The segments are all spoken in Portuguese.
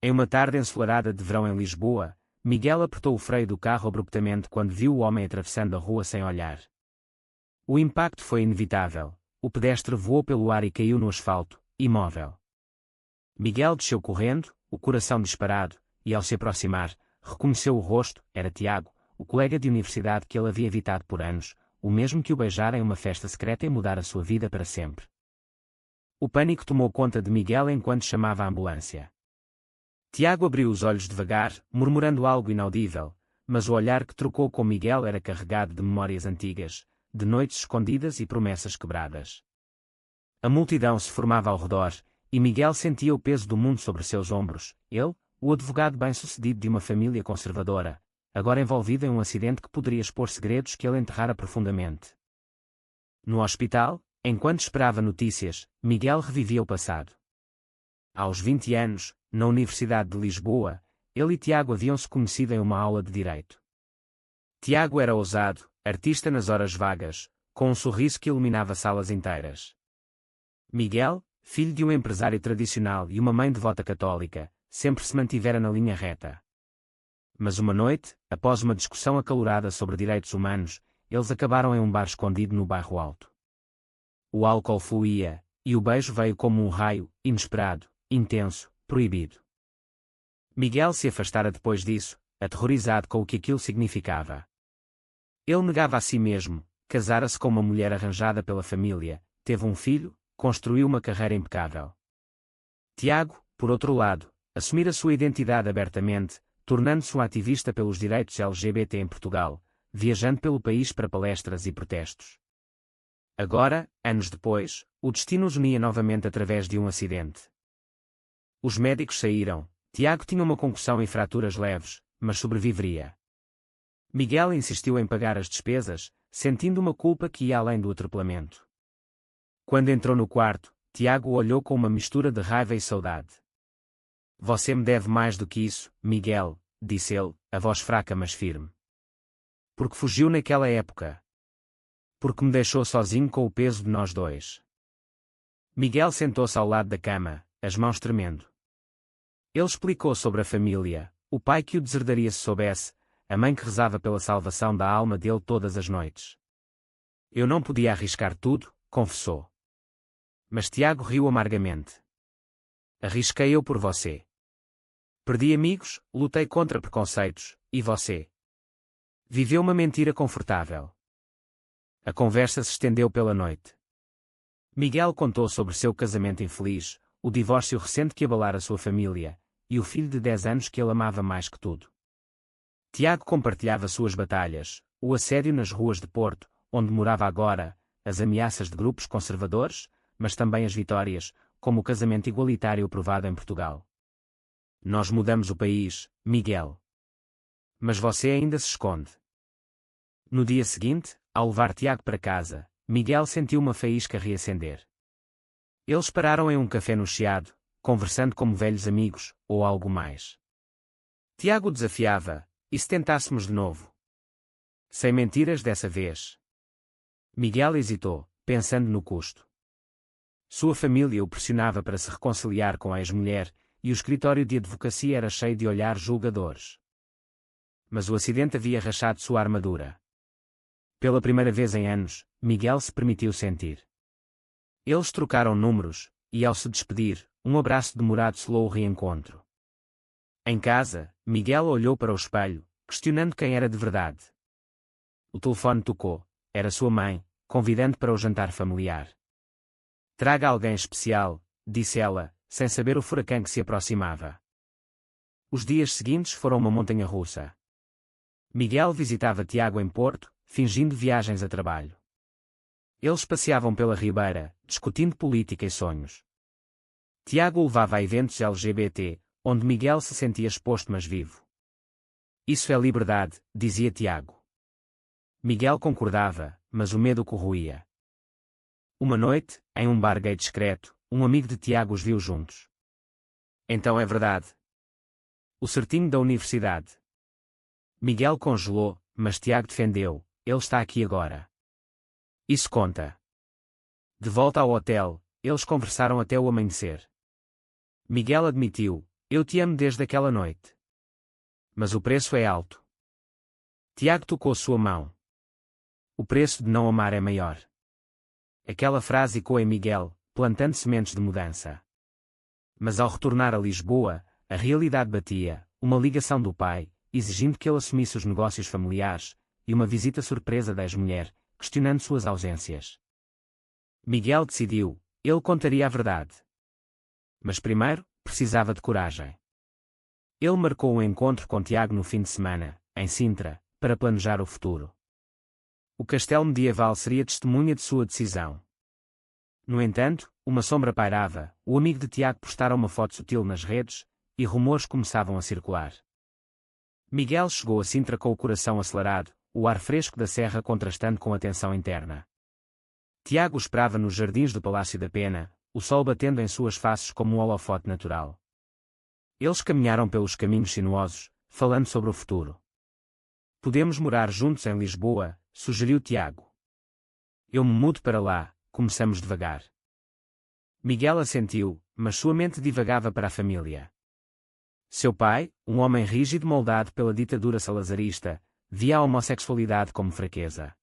Em uma tarde ensolarada de verão em Lisboa, Miguel apertou o freio do carro abruptamente quando viu o homem atravessando a rua sem olhar. O impacto foi inevitável. O pedestre voou pelo ar e caiu no asfalto, imóvel. Miguel desceu correndo, o coração disparado, e ao se aproximar, reconheceu o rosto. Era Tiago, o colega de universidade que ele havia evitado por anos, o mesmo que o beijara em uma festa secreta e mudara sua vida para sempre. O pânico tomou conta de Miguel enquanto chamava a ambulância. Tiago abriu os olhos devagar, murmurando algo inaudível, mas o olhar que trocou com Miguel era carregado de memórias antigas, de noites escondidas e promessas quebradas. A multidão se formava ao redor, e Miguel sentia o peso do mundo sobre seus ombros. Ele, o advogado bem-sucedido de uma família conservadora, agora envolvido em um acidente que poderia expor segredos que ele enterrara profundamente. No hospital, enquanto esperava notícias, Miguel revivia o passado. Aos 20 anos, na Universidade de Lisboa, ele e Tiago haviam-se conhecido em uma aula de Direito. Tiago era ousado, artista nas horas vagas, com um sorriso que iluminava salas inteiras. Miguel, filho de um empresário tradicional e uma mãe devota católica, sempre se mantivera na linha reta. Mas uma noite, após uma discussão acalorada sobre direitos humanos, eles acabaram em um bar escondido no bairro Alto. O álcool fluía, e o beijo veio como um raio, inesperado, intenso, proibido. Miguel se afastara depois disso, aterrorizado com o que aquilo significava. Ele negava a si mesmo, casara-se com uma mulher arranjada pela família, teve um filho, construiu uma carreira impecável. Tiago, por outro lado, assumira sua identidade abertamente, tornando-se um ativista pelos direitos LGBT em Portugal, viajando pelo país para palestras e protestos. Agora, anos depois, o destino os unia novamente através de um acidente. Os médicos saíram. Tiago tinha uma concussão e fraturas leves, mas sobreviveria. Miguel insistiu em pagar as despesas, sentindo uma culpa que ia além do atropelamento. Quando entrou no quarto, Tiago o olhou com uma mistura de raiva e saudade. Você me deve mais do que isso, Miguel, disse ele, a voz fraca mas firme. Porque fugiu naquela época. Porque me deixou sozinho com o peso de nós dois. Miguel sentou-se ao lado da cama, as mãos tremendo. Ele explicou sobre a família, o pai que o deserdaria se soubesse, a mãe que rezava pela salvação da alma dele todas as noites. Eu não podia arriscar tudo, confessou. Mas Tiago riu amargamente. Arrisquei eu por você. Perdi amigos, lutei contra preconceitos, e você? Viveu uma mentira confortável. A conversa se estendeu pela noite. Miguel contou sobre seu casamento infeliz, o divórcio recente que abalara sua família, e o filho de 10 anos que ele amava mais que tudo. Tiago compartilhava suas batalhas, o assédio nas ruas de Porto, onde morava agora, as ameaças de grupos conservadores, mas também as vitórias, como o casamento igualitário aprovado em Portugal. Nós mudamos o país, Miguel. Mas você ainda se esconde. No dia seguinte, ao levar Tiago para casa, Miguel sentiu uma faísca reacender. Eles pararam em um café no Chiado, conversando como velhos amigos, ou algo mais. Tiago desafiava, e se tentássemos de novo? Sem mentiras dessa vez. Miguel hesitou, pensando no custo. Sua família o pressionava para se reconciliar com a ex-mulher, e o escritório de advocacia era cheio de olhares julgadores. Mas o acidente havia rachado sua armadura. Pela primeira vez em anos, Miguel se permitiu sentir. Eles trocaram números, e ao se despedir, um abraço demorado selou o reencontro. Em casa, Miguel olhou para o espelho, questionando quem era de verdade. O telefone tocou, era sua mãe, convidando para o jantar familiar. Traga alguém especial, disse ela, sem saber o furacão que se aproximava. Os dias seguintes foram uma montanha-russa. Miguel visitava Tiago em Porto, fingindo viagens a trabalho. Eles passeavam pela Ribeira, discutindo política e sonhos. Tiago o levava a eventos LGBT, onde Miguel se sentia exposto mas vivo. Isso é liberdade, dizia Tiago. Miguel concordava, mas o medo o corroía. Uma noite, em um bar gay discreto, um amigo de Tiago os viu juntos. Então é verdade. O certinho da universidade. Miguel congelou, mas Tiago defendeu, ele está aqui agora. Isso conta. De volta ao hotel, eles conversaram até o amanhecer. Miguel admitiu, Eu te amo desde aquela noite. Mas o preço é alto. Tiago tocou sua mão. O preço de não amar é maior. Aquela frase ecoou em Miguel, plantando sementes de mudança. Mas ao retornar a Lisboa, a realidade batia, uma ligação do pai, exigindo que ele assumisse os negócios familiares, e uma visita surpresa da ex-mulher, questionando suas ausências. Miguel decidiu, ele contaria a verdade. Mas primeiro, precisava de coragem. Ele marcou um encontro com Tiago no fim de semana, em Sintra, para planejar o futuro. O castelo medieval seria testemunha de sua decisão. No entanto, uma sombra pairava, o amigo de Tiago postara uma foto sutil nas redes, e rumores começavam a circular. Miguel chegou a Sintra com o coração acelerado, o ar fresco da serra contrastando com a tensão interna. Tiago esperava nos jardins do Palácio da Pena, o sol batendo em suas faces como um holofote natural. Eles caminharam pelos caminhos sinuosos, falando sobre o futuro. Podemos morar juntos em Lisboa, sugeriu Tiago. Eu me mudo para lá, começamos devagar. Miguel assentiu, mas sua mente divagava para a família. Seu pai, um homem rígido moldado pela ditadura salazarista, via a homossexualidade como fraqueza.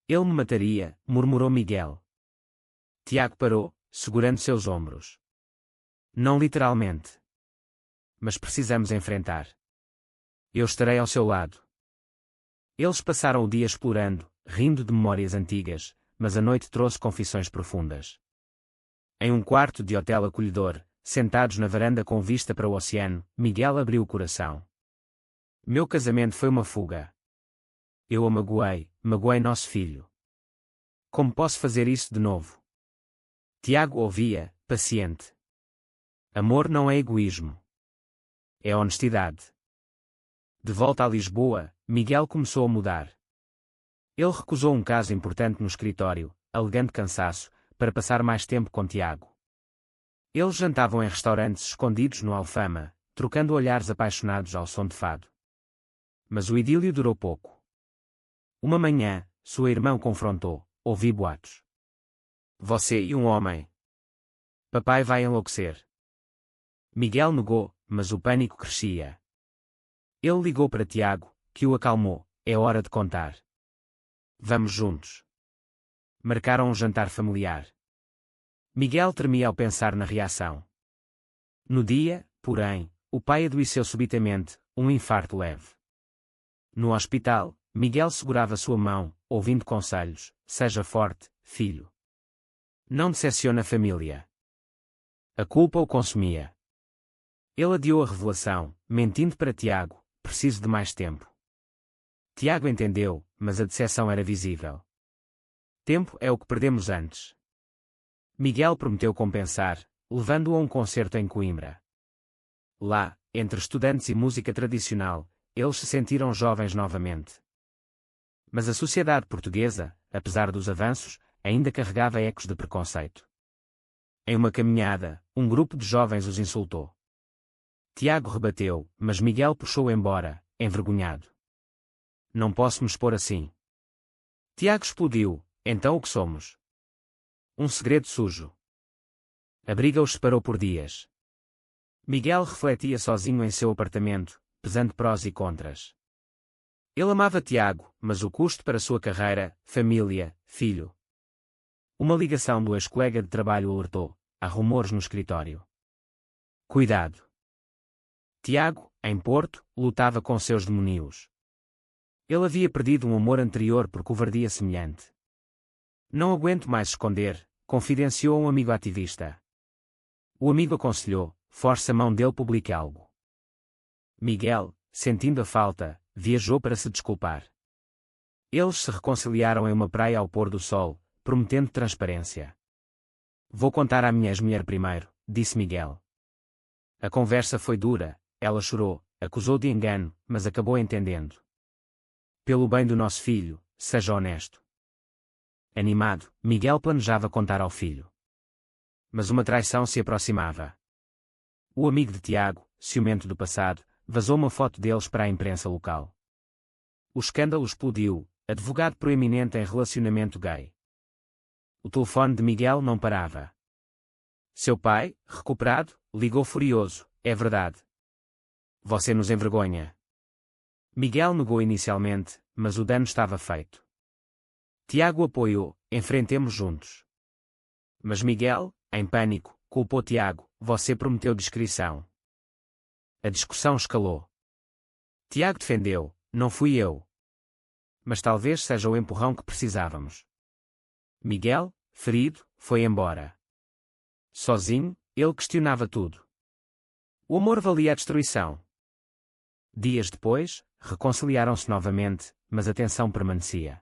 Ele me mataria, murmurou Miguel. Tiago parou, segurando seus ombros. Não literalmente. Mas precisamos enfrentar. Eu estarei ao seu lado. Eles passaram o dia explorando, rindo de memórias antigas, mas a noite trouxe confissões profundas. Em um quarto de hotel acolhedor, sentados na varanda com vista para o oceano, Miguel abriu o coração. Meu casamento foi uma fuga. Eu a magoei nosso filho. Como posso fazer isso de novo? Tiago ouvia, paciente. Amor não é egoísmo. É honestidade. De volta a Lisboa, Miguel começou a mudar. Ele recusou um caso importante no escritório, alegando cansaço, para passar mais tempo com Tiago. Eles jantavam em restaurantes escondidos no Alfama, trocando olhares apaixonados ao som de fado. Mas o idílio durou pouco. Uma manhã, sua irmã o confrontou, ouvi boatos. Você e um homem. Papai vai enlouquecer. Miguel negou, mas o pânico crescia. Ele ligou para Tiago, que o acalmou, é hora de contar. Vamos juntos. Marcaram um jantar familiar. Miguel tremia ao pensar na reação. No dia, porém, o pai adoeceu subitamente, um infarto leve. No hospital, Miguel segurava sua mão, ouvindo conselhos, seja forte, filho. Não decepcione a família. A culpa o consumia. Ele adiou a revelação, mentindo para Tiago, preciso de mais tempo. Tiago entendeu, mas a decepção era visível. Tempo é o que perdemos antes. Miguel prometeu compensar, levando-o a um concerto em Coimbra. Lá, entre estudantes e música tradicional, eles se sentiram jovens novamente. Mas a sociedade portuguesa, apesar dos avanços, ainda carregava ecos de preconceito. Em uma caminhada, um grupo de jovens os insultou. Tiago rebateu, mas Miguel puxou-o embora, envergonhado. Não posso me expor assim. Tiago explodiu, então o que somos? Um segredo sujo. A briga os separou por dias. Miguel refletia sozinho em seu apartamento, pesando prós e contras. Ele amava Tiago, mas o custo para sua carreira, família, filho. Uma ligação do ex-colega de trabalho alertou, há rumores no escritório. Cuidado. Tiago, em Porto, lutava com seus demónios. Ele havia perdido um amor anterior por covardia semelhante. Não aguento mais esconder, confidenciou um amigo ativista. O amigo aconselhou, force a mão dele publique algo. Miguel, sentindo a falta, viajou para se desculpar. Eles se reconciliaram em uma praia ao pôr do sol, prometendo transparência. Vou contar à minha ex-mulher primeiro, disse Miguel. A conversa foi dura, ela chorou, acusou de engano, mas acabou entendendo. Pelo bem do nosso filho, seja honesto. Animado, Miguel planejava contar ao filho. Mas uma traição se aproximava. O amigo de Tiago, ciumento do passado, vazou uma foto deles para a imprensa local. O escândalo explodiu, advogado proeminente em relacionamento gay. O telefone de Miguel não parava. Seu pai, recuperado, ligou furioso, é verdade. Você nos envergonha. Miguel negou inicialmente, mas o dano estava feito. Tiago apoiou, enfrentemos juntos. Mas Miguel, em pânico, culpou Tiago, você prometeu discrição. A discussão escalou. Tiago defendeu, não fui eu. Mas talvez seja o empurrão que precisávamos. Miguel, ferido, foi embora. Sozinho, ele questionava tudo. O amor valia a destruição. Dias depois, reconciliaram-se novamente, mas a tensão permanecia.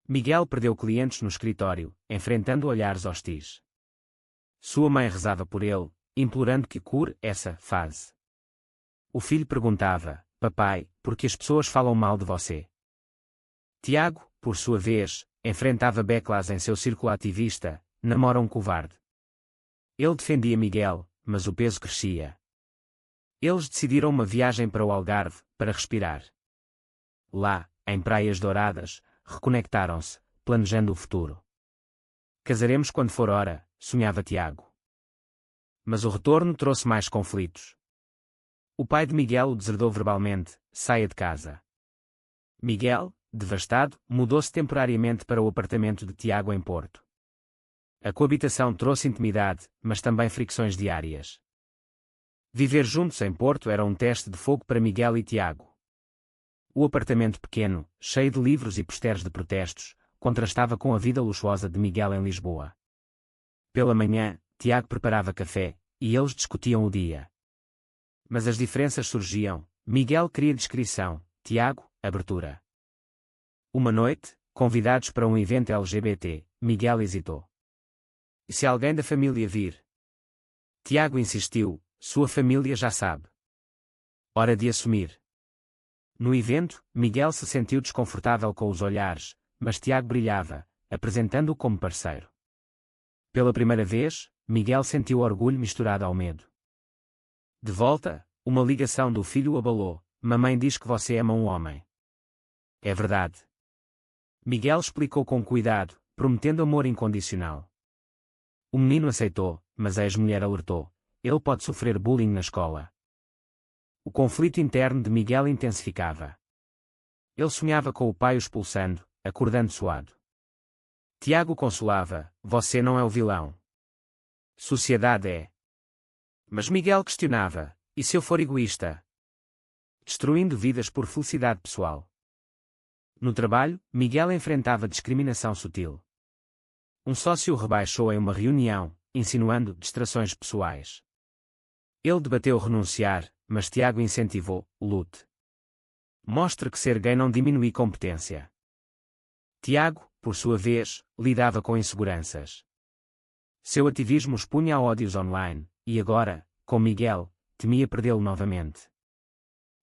Miguel perdeu clientes no escritório, enfrentando olhares hostis. Sua mãe rezava por ele, implorando que cure essa fase. O filho perguntava, papai, por que as pessoas falam mal de você? Tiago, por sua vez, enfrentava backlash em seu círculo ativista, namora um covarde. Ele defendia Miguel, mas o peso crescia. Eles decidiram uma viagem para o Algarve, para respirar. Lá, em Praias Douradas, reconectaram-se, planejando o futuro. Casaremos quando for hora, sonhava Tiago. Mas o retorno trouxe mais conflitos. O pai de Miguel o deserdou verbalmente, saia de casa. Miguel, devastado, mudou-se temporariamente para o apartamento de Tiago em Porto. A coabitação trouxe intimidade, mas também fricções diárias. Viver juntos em Porto era um teste de fogo para Miguel e Tiago. O apartamento pequeno, cheio de livros e posters de protestos, contrastava com a vida luxuosa de Miguel em Lisboa. Pela manhã, Tiago preparava café, e eles discutiam o dia. Mas as diferenças surgiam. Miguel queria discrição, Tiago, abertura. Uma noite, convidados para um evento LGBT, Miguel hesitou. E se alguém da família vir? Tiago insistiu, sua família já sabe. Hora de assumir. No evento, Miguel se sentiu desconfortável com os olhares, mas Tiago brilhava, apresentando-o como parceiro. Pela primeira vez, Miguel sentiu orgulho misturado ao medo. De volta, uma ligação do filho o abalou. Mamãe diz que você ama um homem. É verdade. Miguel explicou com cuidado, prometendo amor incondicional. O menino aceitou, mas a ex-mulher alertou. Ele pode sofrer bullying na escola. O conflito interno de Miguel intensificava. Ele sonhava com o pai o expulsando, acordando suado. Tiago consolava, você não é o vilão. Sociedade é. Mas Miguel questionava, e se eu for egoísta? Destruindo vidas por felicidade pessoal. No trabalho, Miguel enfrentava discriminação sutil. Um sócio o rebaixou em uma reunião, insinuando distrações pessoais. Ele debateu renunciar, mas Tiago incentivou, lute. Mostre que ser gay não diminui competência. Tiago, por sua vez, lidava com inseguranças. Seu ativismo expunha a ódios online, e agora, com Miguel, temia perdê-lo novamente.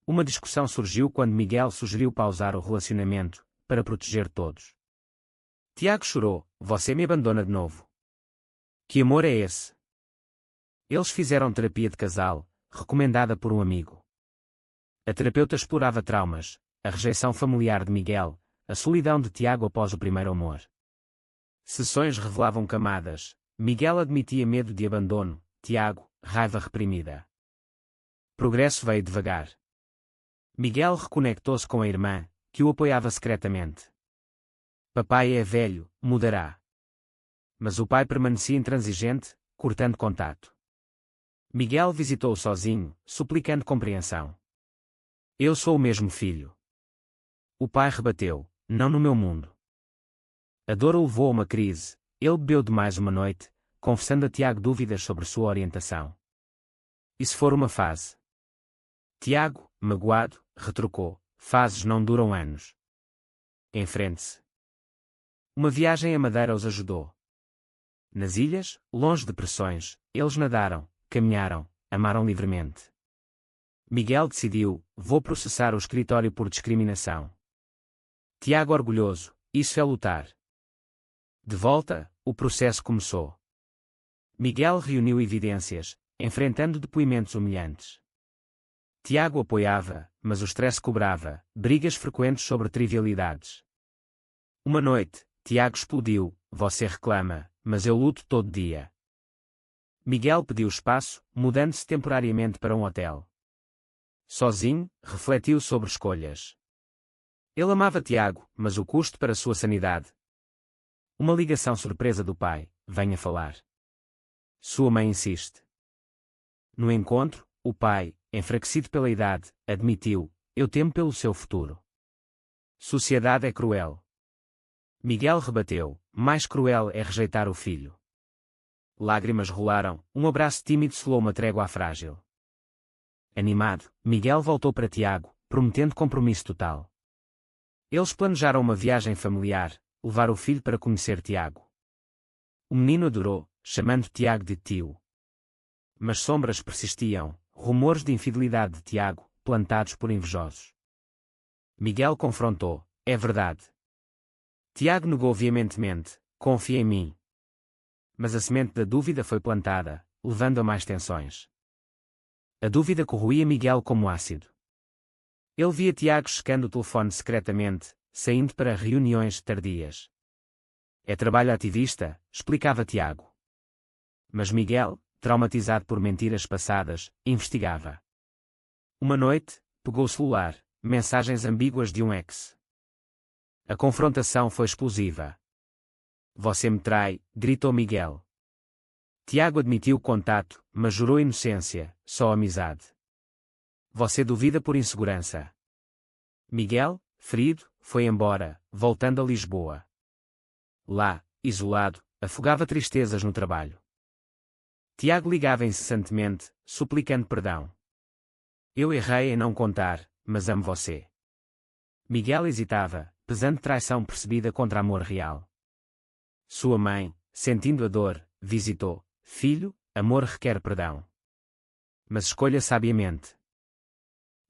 Uma discussão surgiu quando Miguel sugeriu pausar o relacionamento, para proteger todos. Tiago chorou, você me abandona de novo. Que amor é esse? Eles fizeram terapia de casal, recomendada por um amigo. A terapeuta explorava traumas, a rejeição familiar de Miguel, a solidão de Tiago após o primeiro amor. Sessões revelavam camadas. Miguel admitia medo de abandono, Tiago, raiva reprimida. Progresso veio devagar. Miguel reconectou-se com a irmã, que o apoiava secretamente. Papai é velho, mudará. Mas o pai permanecia intransigente, cortando contato. Miguel visitou-o sozinho, suplicando compreensão. Eu sou o mesmo filho. O pai rebateu, não no meu mundo. A dor o levou a uma crise, ele bebeu demais uma noite, confessando a Tiago dúvidas sobre sua orientação. E se for uma fase? Tiago, magoado, retrucou, fases não duram anos. Enfrente-se. Uma viagem a Madeira os ajudou. Nas ilhas, longe de pressões, eles nadaram, caminharam, amaram livremente. Miguel decidiu, vou processar o escritório por discriminação. Tiago orgulhoso, isso é lutar. De volta, o processo começou. Miguel reuniu evidências, enfrentando depoimentos humilhantes. Tiago apoiava, mas o stress cobrava, brigas frequentes sobre trivialidades. Uma noite, Tiago explodiu, você reclama, mas eu luto todo dia. Miguel pediu espaço, mudando-se temporariamente para um hotel. Sozinho, refletiu sobre escolhas. Ele amava Tiago, mas o custo para sua sanidade. Uma ligação surpresa do pai: venha falar. Sua mãe insiste. No encontro, o pai, enfraquecido pela idade, admitiu: eu temo pelo seu futuro. Sociedade é cruel. Miguel rebateu: mais cruel é rejeitar o filho. Lágrimas rolaram, um abraço tímido selou uma trégua frágil. Animado, Miguel voltou para Tiago, prometendo compromisso total. Eles planejaram uma viagem familiar, levar o filho para conhecer Tiago. O menino adorou, chamando Tiago de tio. Mas sombras persistiam, rumores de infidelidade de Tiago, plantados por invejosos. Miguel confrontou: é verdade. Tiago negou veementemente: confia em mim. Mas a semente da dúvida foi plantada, levando a mais tensões. A dúvida corroía Miguel como ácido. Ele via Tiago checando o telefone secretamente, saindo para reuniões tardias. É trabalho ativista, explicava Tiago. Mas Miguel, traumatizado por mentiras passadas, investigava. Uma noite, pegou o celular, mensagens ambíguas de um ex. A confrontação foi explosiva. Você me trai, gritou Miguel. Tiago admitiu o contato, mas jurou inocência, só amizade. Você duvida por insegurança. Miguel, ferido, foi embora, voltando a Lisboa. Lá, isolado, afogava tristezas no trabalho. Tiago ligava incessantemente, suplicando perdão. Eu errei em não contar, mas amo você. Miguel hesitava, pesando traição percebida contra amor real. Sua mãe, sentindo a dor, visitou: filho, amor requer perdão. Mas escolha sabiamente.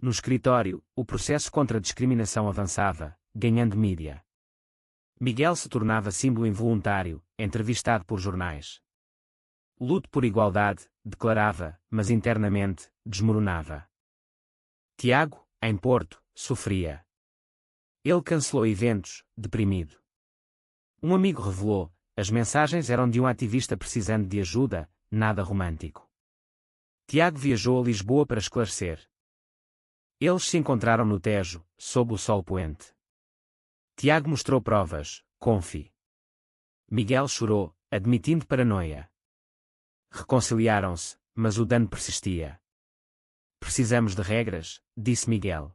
No escritório, o processo contra a discriminação avançava, ganhando mídia. Miguel se tornava símbolo involuntário, entrevistado por jornais. Luto por igualdade, declarava, mas internamente, desmoronava. Tiago, em Porto, sofria. Ele cancelou eventos, deprimido. Um amigo revelou: as mensagens eram de um ativista precisando de ajuda, nada romântico. Tiago viajou a Lisboa para esclarecer. Eles se encontraram no Tejo, sob o sol poente. Tiago mostrou provas: confie. Miguel chorou, admitindo paranoia. Reconciliaram-se, mas o dano persistia. Precisamos de regras, disse Miguel.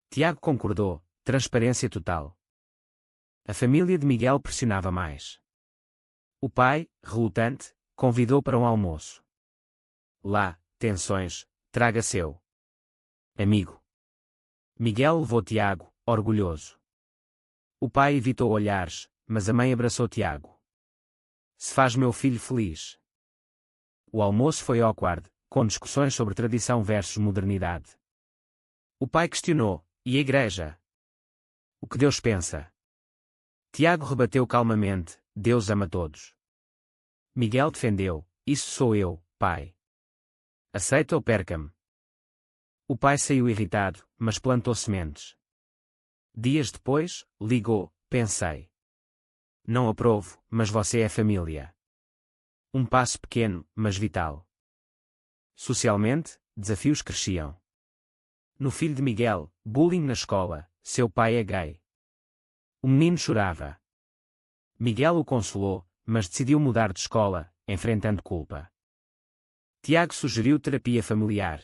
Tiago concordou: transparência total. A família de Miguel pressionava mais. O pai, relutante, convidou para um almoço. Lá, tensões: traga seu amigo. Miguel levou Tiago, orgulhoso. O pai evitou olhares, mas a mãe abraçou Tiago. Se faz meu filho feliz. O almoço foi awkward, com discussões sobre tradição versus modernidade. O pai questionou: e a igreja? O que Deus pensa? Tiago rebateu calmamente: Deus ama todos. Miguel defendeu: isso sou eu, pai. Aceita ou perca-me. O pai saiu irritado, mas plantou sementes. Dias depois, ligou: pensei. Não aprovo, mas você é família. Um passo pequeno, mas vital. Socialmente, desafios cresciam. No filho de Miguel, bullying na escola: seu pai é gay. O menino chorava. Miguel o consolou, mas decidiu mudar de escola, enfrentando culpa. Tiago sugeriu terapia familiar.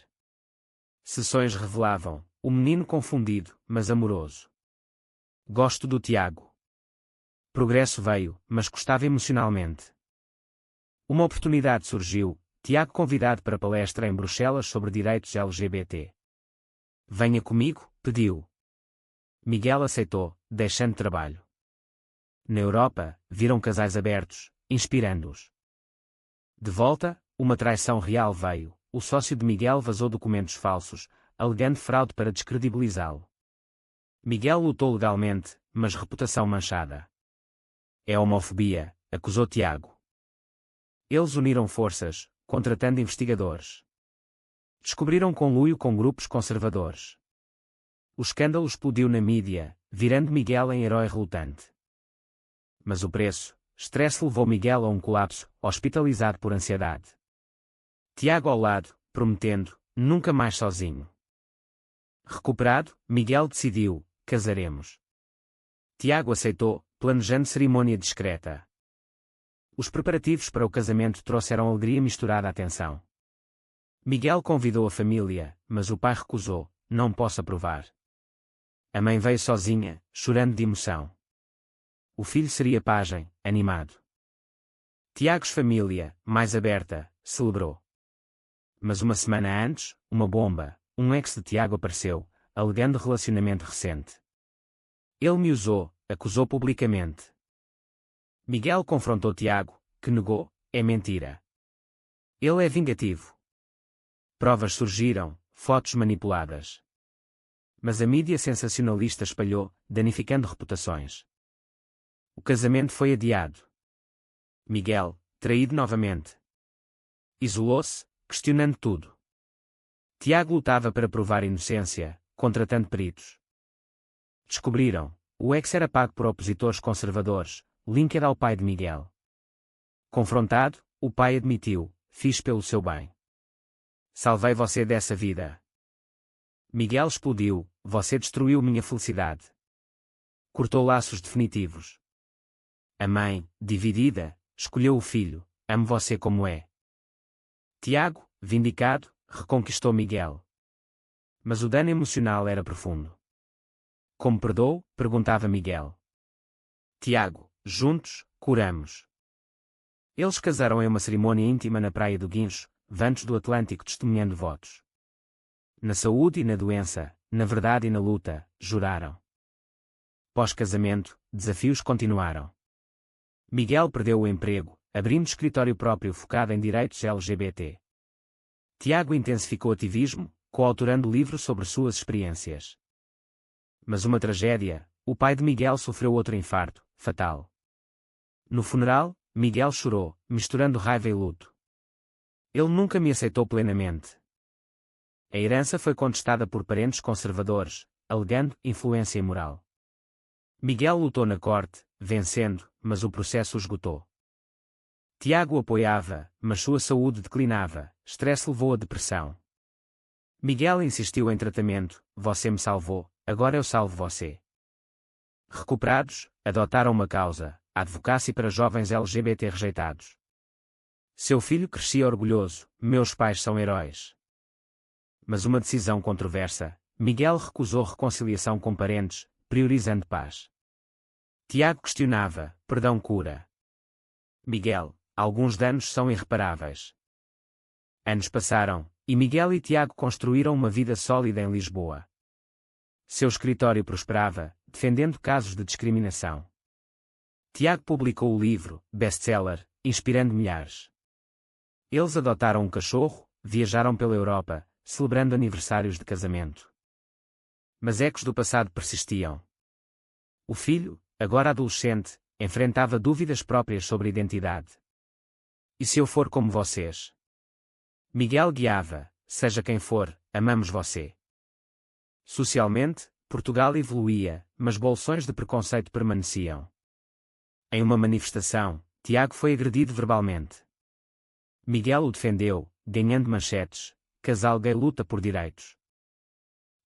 Sessões revelavam: o menino confundido, mas amoroso. Gosto do Tiago. Progresso veio, mas custava emocionalmente. Uma oportunidade surgiu: Tiago convidado para palestra em Bruxelas sobre direitos LGBT. Venha comigo, pediu. Miguel aceitou, deixando trabalho. Na Europa, viram casais abertos, inspirando-os. De volta, uma traição real veio: o sócio de Miguel vazou documentos falsos, alegando fraude para descredibilizá-lo. Miguel lutou legalmente, mas reputação manchada. É homofobia, acusou Tiago. Eles uniram forças, contratando investigadores. Descobriram conluio com grupos conservadores. O escândalo explodiu na mídia, virando Miguel em herói relutante. Mas o preço: estresse levou Miguel a um colapso, hospitalizado por ansiedade. Tiago ao lado, prometendo, nunca mais sozinho. Recuperado, Miguel decidiu, casaremos. Tiago aceitou, planejando cerimônia discreta. Os preparativos para o casamento trouxeram alegria misturada à tensão. Miguel convidou a família, mas o pai recusou, não posso aprovar. A mãe veio sozinha, chorando de emoção. O filho seria pajem, animado. Tiago's família, mais aberta, celebrou. Mas uma semana antes, uma bomba, um ex de Tiago apareceu, alegando relacionamento recente. Ele me usou, acusou publicamente. Miguel confrontou Tiago, que negou, é mentira. Ele é vingativo. Provas surgiram, fotos manipuladas. Mas a mídia sensacionalista espalhou, danificando reputações. O casamento foi adiado. Miguel, traído novamente. Isolou-se, questionando tudo. Tiago lutava para provar inocência, contratando peritos. Descobriram, o ex era pago por opositores conservadores, linked ao pai de Miguel. Confrontado, o pai admitiu, fiz pelo seu bem. Salvei você dessa vida. Miguel explodiu, você destruiu minha felicidade. Cortou laços definitivos. A mãe, dividida, escolheu o filho, amo você como é. Tiago, vindicado, reconquistou Miguel. Mas o dano emocional era profundo. Como perdoou? Perguntava Miguel. Tiago, juntos, curamos. Eles casaram em uma cerimônia íntima na praia do Guincho, ventos do Atlântico testemunhando votos. Na saúde e na doença, na verdade e na luta, juraram. Pós-casamento, desafios continuaram. Miguel perdeu o emprego, abrindo escritório próprio focado em direitos LGBT. Tiago intensificou o ativismo, coautorando livros sobre suas experiências. Mas uma tragédia, o pai de Miguel sofreu outro infarto, fatal. No funeral, Miguel chorou, misturando raiva e luto. Ele nunca me aceitou plenamente. A herança foi contestada por parentes conservadores, alegando influência imoral. Miguel lutou na corte, vencendo, mas o processo o esgotou. Tiago o apoiava, mas sua saúde declinava, estresse levou à depressão. Miguel insistiu em tratamento, você me salvou, agora eu salvo você. Recuperados, adotaram uma causa, a advocacia para jovens LGBT rejeitados. Seu filho crescia orgulhoso, meus pais são heróis. Mas uma decisão controversa, Miguel recusou reconciliação com parentes, priorizando paz. Tiago questionava, perdão cura. Miguel, alguns danos são irreparáveis. Anos passaram, e Miguel e Tiago construíram uma vida sólida em Lisboa. Seu escritório prosperava, defendendo casos de discriminação. Tiago publicou o livro, best-seller, inspirando milhares. Eles adotaram um cachorro, viajaram pela Europa, celebrando aniversários de casamento. Mas ecos do passado persistiam. O filho, agora adolescente, enfrentava dúvidas próprias sobre identidade. E se eu for como vocês? Miguel guiava, seja quem for, amamos você. Socialmente, Portugal evoluía, mas bolsões de preconceito permaneciam. Em uma manifestação, Tiago foi agredido verbalmente. Miguel o defendeu, ganhando manchetes, casal gay luta por direitos.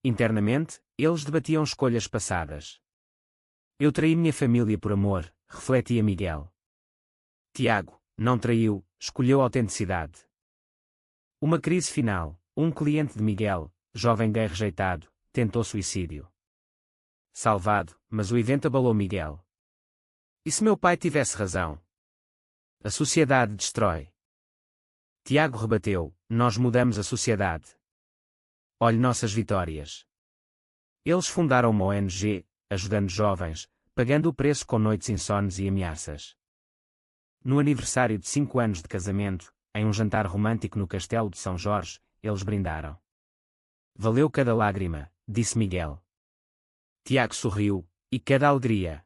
Internamente, eles debatiam escolhas passadas. Eu traí minha família por amor, refletia Miguel. Tiago, não traiu, escolheu autenticidade. Uma crise final, um cliente de Miguel, jovem gay rejeitado, tentou suicídio. Salvado, mas o evento abalou Miguel. E se meu pai tivesse razão? A sociedade destrói. Tiago rebateu, nós mudamos a sociedade. Olhe nossas vitórias. Eles fundaram uma ONG, ajudando jovens, pagando o preço com noites insones e ameaças. No aniversário de 5 anos de casamento, em um jantar romântico no Castelo de São Jorge, eles brindaram. Valeu cada lágrima, disse Miguel. Tiago sorriu, e cada alegria.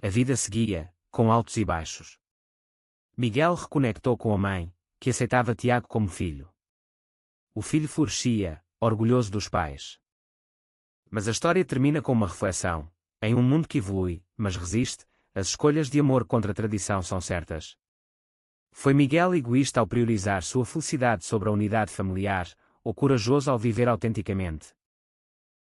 A vida seguia, com altos e baixos. Miguel reconectou com a mãe, que aceitava Tiago como filho. O filho florescia, orgulhoso dos pais. Mas a história termina com uma reflexão. Em um mundo que evolui, mas resiste, as escolhas de amor contra a tradição são certas. Foi Miguel egoísta ao priorizar sua felicidade sobre a unidade familiar, ou corajoso ao viver autenticamente?